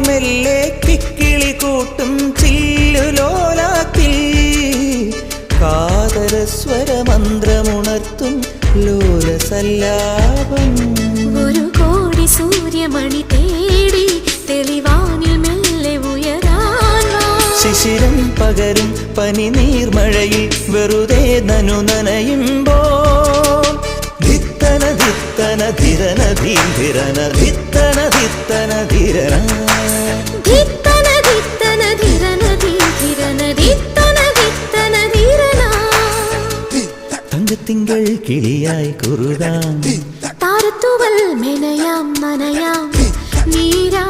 മെല്ലെ കിക്കിളി കൂട്ടും ചില്ലുലോലാത്തിൽ കാതരസ്വരമന്ത്രമുണർത്തും ലോലസല്ലാപം. ഒരു കോടി സൂര്യമണി തേടി തെളിവാനിൽ മെല്ലെ ഉയരാൻ ശിശിരം പകരും പനി നീർമഴയിൽ വെറുതെ നനു നനയുമ്പോൾ ധിത്തന ധിത്തന ധിരന ധീരന ധിത്തന ധിത്തന ധിരന ധിത്തന ധിത്തന ധിരന ധീരന ധിത്തന ധിത്തന ധിരന. തങ്കത്തിങ്കൾ കിളിയായി കുറുകാം താരത്തുവൽ മെനയാം നനയാം നീരാ